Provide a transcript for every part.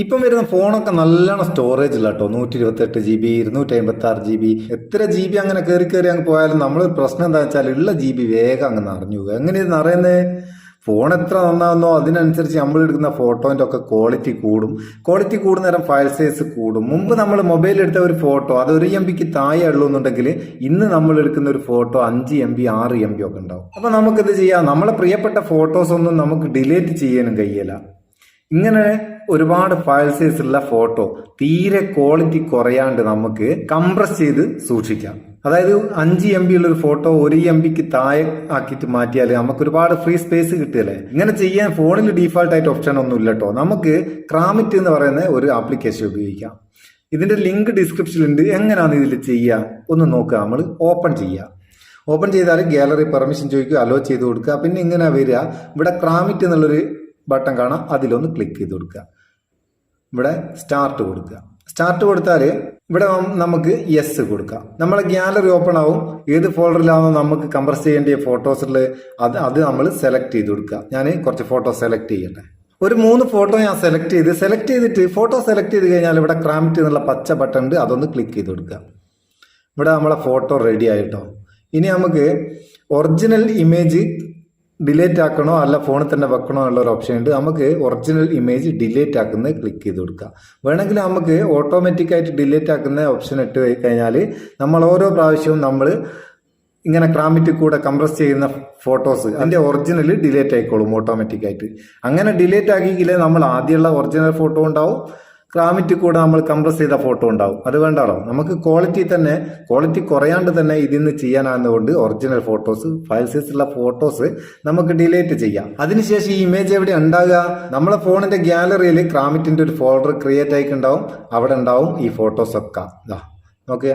ഇപ്പം വരുന്ന ഫോണൊക്കെ നല്ലോണം സ്റ്റോറേജ് ഇല്ല കേട്ടോ. 128 GB, 256 GB, എത്ര GB അങ്ങനെ കയറി അങ്ങ് പോയാലും നമ്മൾ പ്രശ്നം എന്താ വെച്ചാൽ ഉള്ള GB വേഗം അങ്ങ് നിറഞ്ഞു പോകുക. എങ്ങനെ ഇത് നിറയുന്നത്? ഫോൺ എത്ര നന്നാവുന്നോ അതിനനുസരിച്ച് നമ്മൾ എടുക്കുന്ന ഫോട്ടോൻ്റെ ഒക്കെ ക്വാളിറ്റി കൂടും. ക്വാളിറ്റി കൂടുന്നേരം ഫയൽ സൈസ് കൂടും. മുമ്പ് നമ്മൾ മൊബൈൽ എടുത്ത ഒരു ഫോട്ടോ അത് 1 MB താഴെ ഉള്ളൂ എന്നുണ്ടെങ്കിൽ ഇന്ന് നമ്മൾ എടുക്കുന്ന ഒരു ഫോട്ടോ 5 MB 6 MB ഒക്കെ ഉണ്ടാവും. അപ്പൊ നമുക്കിത് ചെയ്യാം. നമ്മളെ പ്രിയപ്പെട്ട ഫോട്ടോസ് ഒന്നും നമുക്ക് ഡിലീറ്റ് ചെയ്യാനും കഴിയില്ല. ഇങ്ങനെ ഒരുപാട് ഫയൽ സൈസ് ഉള്ള ഫോട്ടോ തീരെ ക്വാളിറ്റി കുറയാണ്ട് നമുക്ക് കംപ്രസ് ചെയ്ത് സൂക്ഷിക്കാം. അതായത് 5 MB ഉള്ള ഒരു ഫോട്ടോ 1 MB താഴെ ആക്കിയിട്ട് മാറ്റിയാൽ നമുക്ക് ഒരുപാട് ഫ്രീ സ്പേസ് കിട്ടിയല്ലേ. ഇങ്ങനെ ചെയ്യാൻ ഫോണിൽ ഡീഫാൾട്ട് ആയിട്ട് ഓപ്ഷൻ ഒന്നും ഇല്ല കേട്ടോ. നമുക്ക് ക്രാമിറ്റ് എന്ന് പറയുന്ന ഒരു ആപ്ലിക്കേഷൻ ഉപയോഗിക്കാം. ഇതിന്റെ ലിങ്ക് ഡിസ്ക്രിപ്ഷനിലുണ്ട്. എങ്ങനെയാണ് ഇതിൽ ചെയ്യുക ഒന്ന് നോക്കുക. നമ്മൾ ഓപ്പൺ ചെയ്യുക. ഓപ്പൺ ചെയ്താൽ ഗാലറി പെർമിഷൻ ചോദിക്കുക, അലോ ചെയ്ത് കൊടുക്കുക. പിന്നെ ഇങ്ങനെ വരിക, ഇവിടെ ക്രാമിറ്റ് എന്നുള്ളൊരു ബട്ടൺ കാണാം, അതിലൊന്ന് ക്ലിക്ക് ചെയ്ത് കൊടുക്കുക. ഇവിടെ സ്റ്റാർട്ട് കൊടുക്കുക. സ്റ്റാർട്ട് കൊടുത്താൽ ഇവിടെ നമുക്ക് യെസ് കൊടുക്കാം. നമ്മളെ ഗാലറി ഓപ്പൺ ആവും. ഏത് ഫോൾഡറിലാണോ നമുക്ക് കംപ്രസ് ചെയ്യേണ്ട ഫോട്ടോസിൽ അത് നമ്മൾ സെലക്ട് ചെയ്ത് കൊടുക്കുക. ഞാൻ കുറച്ച് ഫോട്ടോ സെലക്ട് ചെയ്യട്ടെ. ഒരു 3 ഫോട്ടോ ഞാൻ സെലക്ട് ചെയ്തിട്ട് ഫോട്ടോ സെലക്ട് ചെയ്ത് കഴിഞ്ഞാൽ ഇവിടെ ക്രാമിറ്റ് എന്നുള്ള പച്ച ബട്ടൺ ഉണ്ട്, അതൊന്ന് ക്ലിക്ക് ചെയ്ത് കൊടുക്കുക. ഇവിടെ നമ്മളെ ഫോട്ടോ റെഡി ആയിട്ടോ. ഇനി നമുക്ക് ഒറിജിനൽ ഇമേജ് ഡിലേറ്റ് ആക്കണോ അല്ല ഫോണിൽ തന്നെ വെക്കണോ എന്നുള്ളൊരു ഓപ്ഷൻ ഉണ്ട്. നമുക്ക് ഒറിജിനൽ ഇമേജ് ഡിലേറ്റ് ആക്കുന്നത് ക്ലിക്ക് ചെയ്ത് കൊടുക്കുക. വേണമെങ്കിൽ നമുക്ക് ഓട്ടോമാറ്റിക്കായിട്ട് ഡിലേറ്റ് ആക്കുന്ന ഓപ്ഷൻ ഇട്ട് കഴിഞ്ഞാൽ നമ്മൾ ഓരോ പ്രാവശ്യവും നമ്മൾ ഇങ്ങനെ ക്രാമിറ്റ് കൂടെ കംപ്രസ് ചെയ്യുന്ന ഫോട്ടോസ് അതിൻ്റെ ഒറിജിനൽ ഡിലേറ്റ് ആയിക്കോളും ഓട്ടോമാറ്റിക്കായിട്ട്. അങ്ങനെ ഡിലേറ്റ് ആക്കിയില്ലേ നമ്മൾ ആദ്യമുള്ള ഒറിജിനൽ ഫോട്ടോ ഉണ്ടാവും, ക്രാമിറ്റ് കൂടെ നമ്മൾ കംപ്രസ് ചെയ്ത ഫോട്ടോ ഉണ്ടാവും. അത് വേണ്ടാലോ. നമുക്ക് ക്വാളിറ്റി കുറയാണ്ട് തന്നെ ഇതിന്ന് ചെയ്യാനാകുന്നതുകൊണ്ട് ഒറിജിനൽ ഫോട്ടോസ് ഫയൽ സൈസുള്ള ഫോട്ടോസ് നമുക്ക് ഡിലീറ്റ് ചെയ്യാം. അതിനുശേഷം ഈ ഇമേജ് എവിടെ ഉണ്ടാകുക? നമ്മളെ ഫോണിന്റെ ഗാലറിയിൽ ക്രാമിറ്റിന്റെ ഒരു ഫോൾഡർ ക്രിയേറ്റ് ആയിട്ടുണ്ടാവും. അവിടെ ഉണ്ടാവും ഈ ഫോട്ടോസ് ഒക്കെ. ഓക്കെ,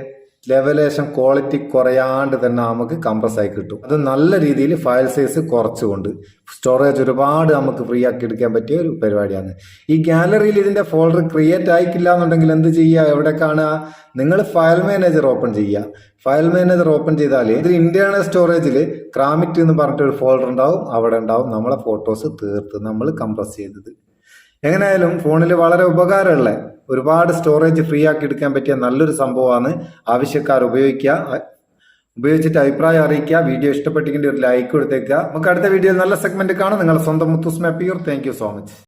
ലെവലേഷൻ ക്വാളിറ്റി കുറയാണ്ട് തന്നെ നമുക്ക് കംപ്രസ് ആയി കിട്ടും. അത് നല്ല രീതിയിൽ ഫയൽ സൈസ് കുറച്ചുകൊണ്ട് സ്റ്റോറേജ് ഒരുപാട് നമുക്ക് ഫ്രീ ആക്കി എടുക്കാൻ പറ്റിയ ഒരു പരിപാടിയാണ്. ഈ ഗാലറിയിൽ ഇതിന്റെ ഫോൾഡർ ക്രിയേറ്റ് ആയിക്കില്ല എന്നുണ്ടെങ്കിൽ എന്ത് ചെയ്യുക? എവിടെ കാണുക? നിങ്ങൾ ഫയൽ മാനേജർ ഓപ്പൺ ചെയ്യുക. ഫയൽ മാനേജർ ഓപ്പൺ ചെയ്താൽ ഇതിൽ ഇന്റേണൽ സ്റ്റോറേജിൽ ക്രാമിറ്റ് എന്ന് പറഞ്ഞിട്ടൊരു ഫോൾഡർ ഉണ്ടാവും. അവിടെ ഉണ്ടാവും നമ്മളെ ഫോട്ടോസ് തീർത്ത് നമ്മൾ കംപ്രസ് ചെയ്തത്. എങ്ങനെയായാലും ഫോണിൽ വളരെ ഉപകാരമുള്ള ഒരുപാട് സ്റ്റോറേജ് ഫ്രീ ആക്കി എടുക്കാൻ പറ്റിയ നല്ലൊരു സംഭവമാണ്. ആവശ്യക്കാർ ഉപയോഗിച്ചിട്ട് അഭിപ്രായം അറിയിക്കുക. വീഡിയോ ഇഷ്ടപ്പെട്ടെങ്കിൽ ഒരു ലൈക്ക് കൊടുത്തേക്കുക. നമുക്ക് അടുത്ത വീഡിയോയിൽ നല്ല സെഗ്മെന്റ് കാണാം. നിങ്ങളുടെ സ്വന്തം Muthoos Mappiyoor. Thank you so much.